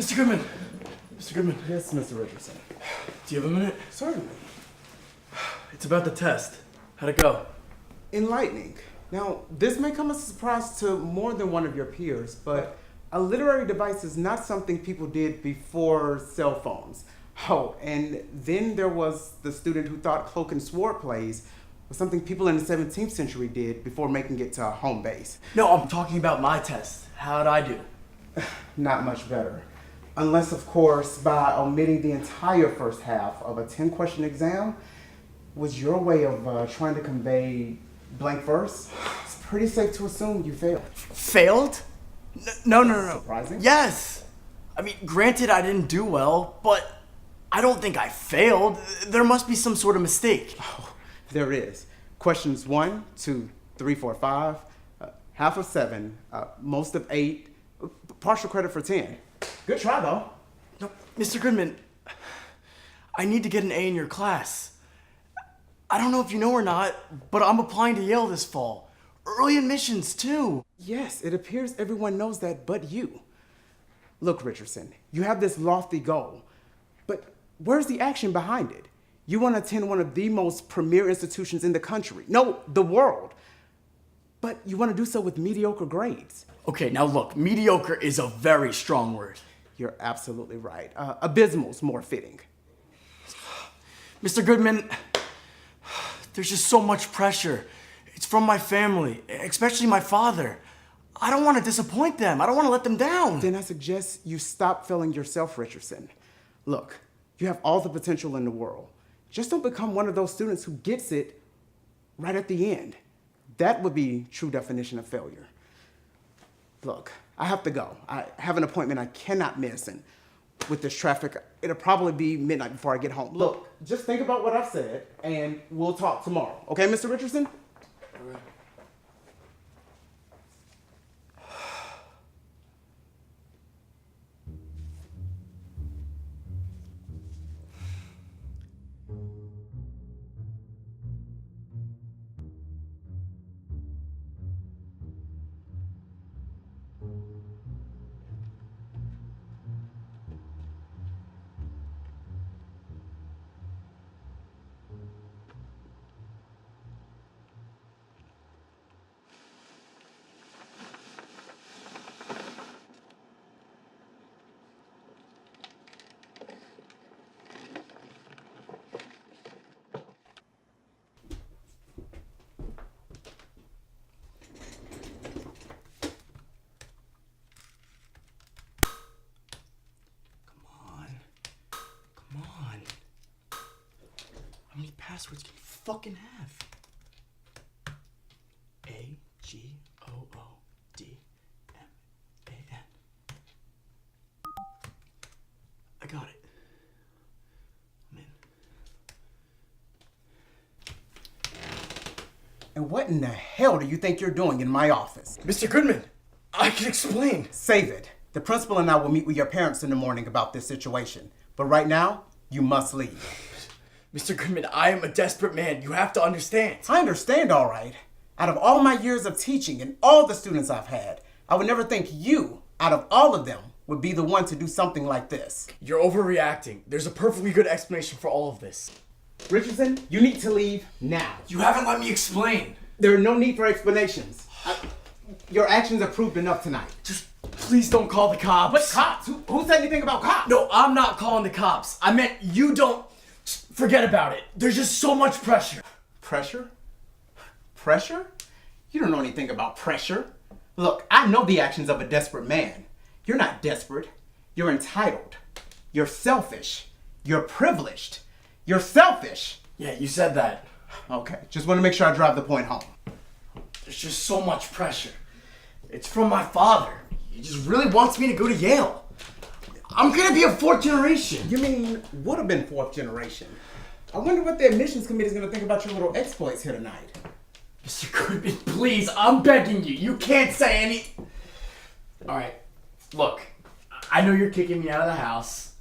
Mr. Goodman! Mr. Goodman. Yes, Mr. Richardson. Do you have a minute? Certainly. It's about the test. How'd it go? Enlightening. Now, this may come as a surprise to more than one of your peers, but a literary device is not something people did before cell phones. Oh, and then there was the student who thought cloak and sword plays was something people in the 17th century did before making it to home base. No, I'm talking about my test. How'd I do? Not much better. Unless, of course, by omitting the entire first half of a 10-question exam was your way of trying to convey blank verse. It's pretty safe to assume you failed. Failed? No. Surprising? Yes! I mean, granted I didn't do well, but I don't think I failed. There must be some sort of mistake. Oh, there is. Questions 1, 2, 3, 4, 5, half of 7, most of 8, partial credit for 10. Good try, though. No, Mr. Goodman, I need to get an A in your class. I don't know if you know or not, but I'm applying to Yale this fall. Early admissions, too. Yes, it appears everyone knows that but you. Look, Richardson, you have this lofty goal, but where's the action behind it? You want to attend one of the most premier institutions in the country. No, the world. But you want to do so with mediocre grades. Okay, now look, mediocre is a very strong word. You're absolutely right. Abysmal's more fitting. Mr. Goodman, there's just so much pressure. It's from my family, especially my father. I don't want to disappoint them. I don't want to let them down. Then I suggest you stop failing yourself, Richardson. Look, you have all the potential in the world. Just don't become one of those students who gets it right at the end. That would be true definition of failure. Look, I have to go. I have an appointment I cannot miss, and with this traffic, it'll probably be midnight before I get home. Look, just think about what I've said, and we'll talk tomorrow. Okay, Mr. Richardson? All right. How many passwords can you fucking have? AGOODMAN. I got it. I'm in. And what in the hell do you think you're doing in my office? Mr. Goodman, I can explain. Save it. The principal and I will meet with your parents in the morning about this situation. But right now, you must leave. Mr. Goodman, I am a desperate man. You have to understand. I understand, all right. Out of all my years of teaching and all the students I've had, I would never think you, out of all of them, would be the one to do something like this. You're overreacting. There's a perfectly good explanation for all of this. Richardson, you need to leave now. You haven't let me explain. There are no need for explanations. Your actions are proved enough tonight. Just please don't call the cops. What cops? Who said anything about cops? No, I'm not calling the cops. I meant you don't. Just forget about it. There's just so much pressure. Pressure? Pressure? You don't know anything about pressure. Look, I know the actions of a desperate man. You're not desperate. You're entitled. You're selfish. You're privileged. You're selfish. Yeah, you said that. Okay, just want to make sure I drive the point home. There's just so much pressure. It's from my father. He just really wants me to go to Yale. I'm gonna be a fourth generation. You mean would have been fourth generation? I wonder what the admissions committee is gonna think about your little exploits here tonight. Mr. Goodman, please, I'm begging you. You can't say any. All right, look, I know you're kicking me out of the house.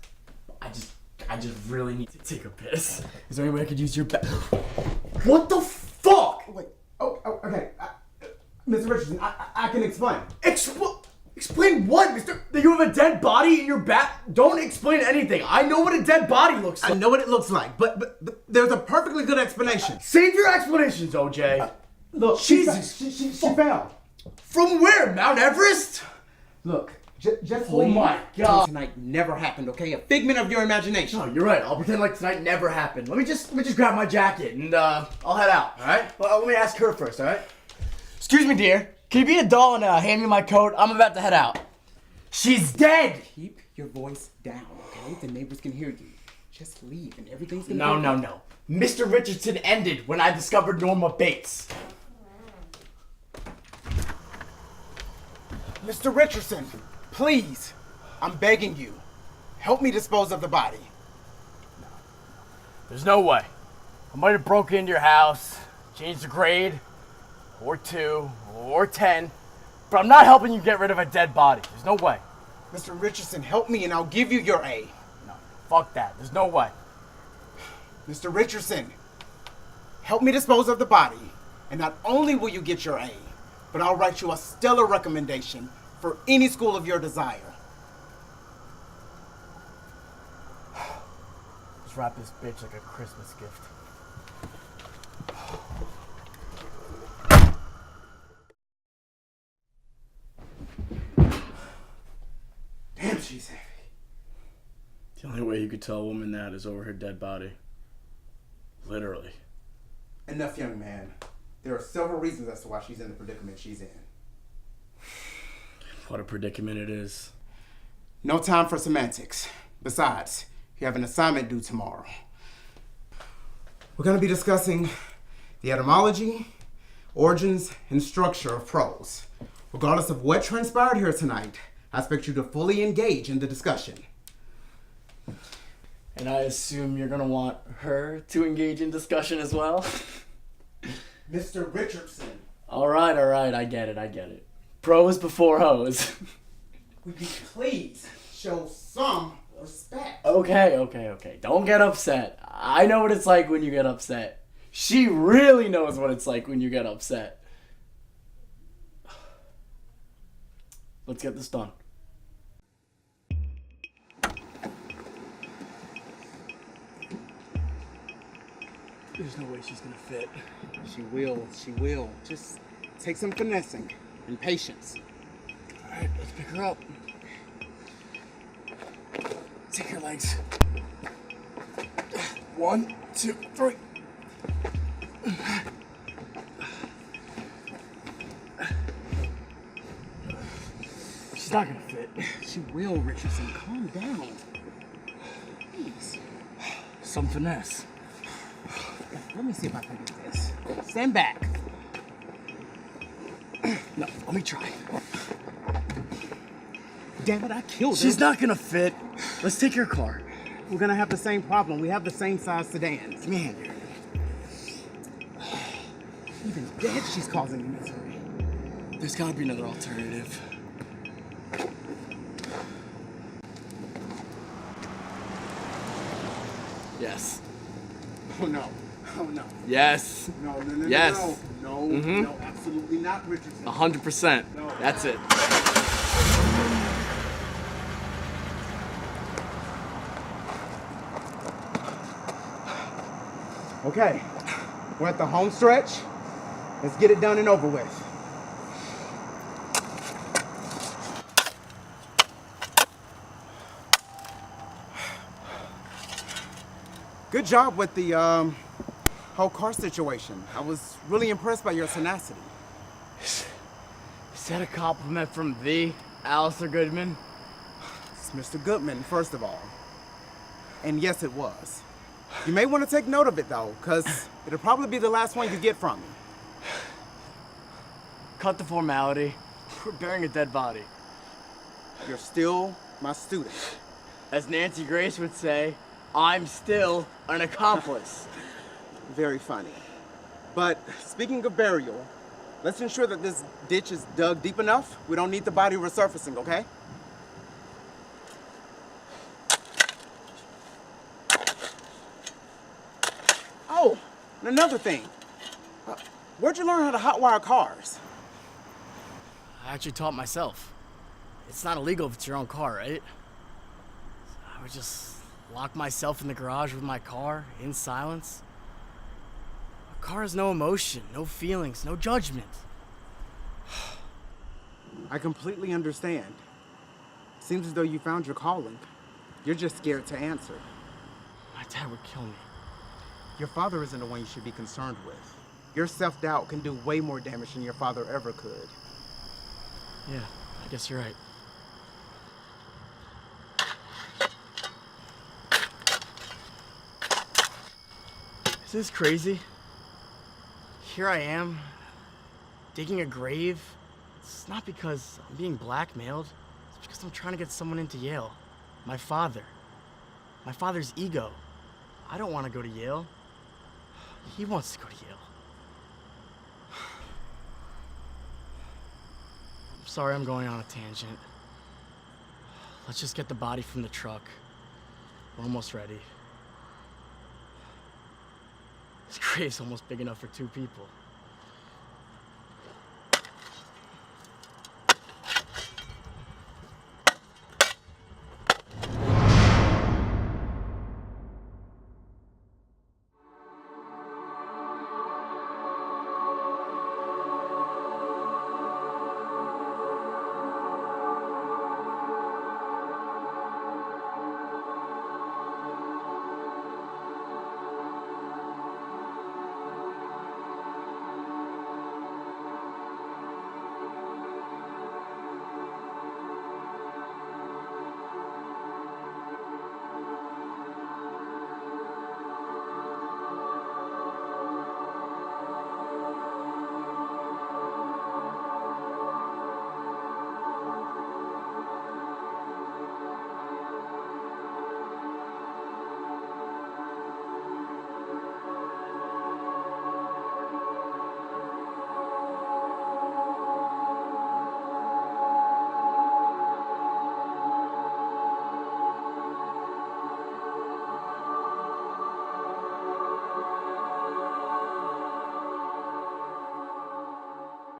I just really need to take a piss. Is there any way I could use your What the fuck? Wait. Oh, okay. Mr. Richardson, I can explain. Explain Explain what, mister? That you have a dead body in your back? Don't explain anything. I know what a dead body looks like. I know what it looks like, but there's a perfectly good explanation. Save your explanations, OJ. Look, Jesus. she fell. From where? Mount Everest? Look, just Oh my God. Tonight never happened, okay? A figment of your imagination. No, you're right. I'll pretend like tonight never happened. Let me just grab my jacket and I'll head out. All right? Well, let me ask her first. All right? Excuse me, dear. Can you be a doll and hand me my coat? I'm about to head out. She's dead. Keep your voice down, okay? The neighbors can hear you. Just leave and everything's gonna No. Mr. Richardson ended when I discovered Norma Bates. Mr. Richardson, please, I'm begging you, help me dispose of the body. There's no way. I might have broken into your house, changed the grade, or 2, or 10, but I'm not helping you get rid of a dead body. There's no way. Mr. Richardson, help me and I'll give you your A. No, fuck that. There's no way. Mr. Richardson, help me dispose of the body, and not only will you get your A, but I'll write you a stellar recommendation for any school of your desire. Let's wrap this bitch like a Christmas gift. Damn, she's heavy. The only way you could tell a woman that is over her dead body. Literally. Enough, young man. There are several reasons as to why she's in the predicament she's in. What a predicament it is. No time for semantics. Besides, you have an assignment due tomorrow. We're going to be discussing the etymology, origins, and structure of prose. Regardless of what transpired here tonight, I expect you to fully engage in the discussion. And I assume you're gonna want her to engage in discussion as well? Mr. Richardson. Alright, I get it. Pros before hoes. Would you please show some respect? Okay. Don't get upset. I know what it's like when you get upset. She really knows what it's like when you get upset. Let's get this done. There's no way she's gonna fit. She will. Just take some finessing and patience. Alright, let's pick her up. Take your legs. 1, 2, 3. She's not gonna fit. She will, Richardson. Calm down. Please. Some finesse. Let me see if I can do this. Stand back. No, let me try. Damn it, I killed her. She's not gonna fit. Let's take your car. We're gonna have the same problem. We have the same size sedans. Give me a hand here. Even dead, she's causing me misery. There's gotta be another alternative. Yes. Oh no. Yes. No. Yes. No, absolutely not, Richardson. 100%. No. That's it. Okay, we're at the home stretch. Let's get it done and over with. Good job with the whole car situation. I was really impressed by your tenacity. Is that a compliment from the Alistair Goodman? It's Mr. Goodman, first of all. And yes, it was. You may want to take note of it, though, because it'll probably be the last one you get from me. Cut the formality. We're burying a dead body. You're still my student. As Nancy Grace would say, I'm still an accomplice. Very funny. But speaking of burial, let's ensure that this ditch is dug deep enough. We don't need the body resurfacing, okay? Oh, and another thing. Where'd you learn how to hotwire cars? I actually taught myself. It's not illegal if it's your own car, right? I would just lock myself in the garage with my car, in silence. A car has no emotion, no feelings, no judgment. I completely understand. Seems as though you found your calling. You're just scared to answer. My dad would kill me. Your father isn't the one you should be concerned with. Your self-doubt can do way more damage than your father ever could. Yeah, I guess you're right. Is this crazy? Here I am, digging a grave. It's not because I'm being blackmailed. It's because I'm trying to get someone into Yale. My father. My father's ego. I don't want to go to Yale. He wants to go to Yale. I'm sorry I'm going on a tangent. Let's just get the body from the truck. We're almost ready. This grave's almost big enough for 2 people.